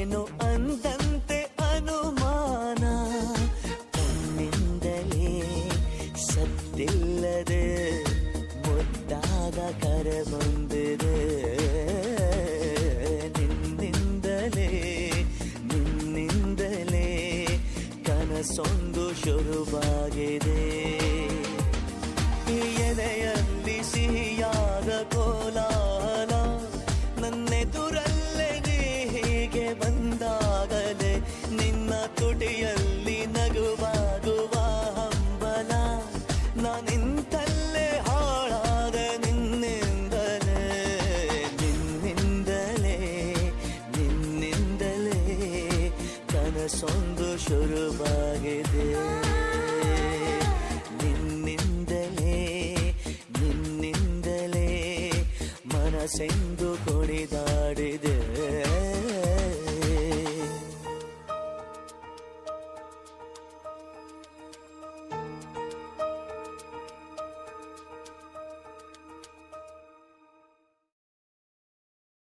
ಏನು ಅಂದಂತೆ ಅನುಮಾನ, ಕಣ್ಣಿಂದಲೇ ಸತ್ತಿಲ್ಲದೆ ಮುದ್ದಾದ ಕರೆ ಬಂದಿದೆ. ನಿನ್ನಿಂದಲೇ ಕನಸೊಂದು ಶುರುವಾಗಿದೆ. ಎದೆಯಲ್ಲಿ ಸಿಹಿಯಾದ ಕೋಲಾಹಲ, ನನ್ನೆದುರಲ್ಲೇ ನೀ ಹೀಗೆ ಬಂದಾಗಲೇ ನಿನ್ನ ತುಟಿಯಲ್ಲಿ ನಗುವಾಗುವ ಹಂಬಲ. ನಾನಿಂತಲ್ಲೇ ಹಾಳಾದ ನಿನ್ನಿಂದಲೇ ಕನಸೊಂದು ಶುರುವಾಗಿದೆ. ನಿನ್ನಿಂದಲೇ ಮನಸ್ಸಿಂದ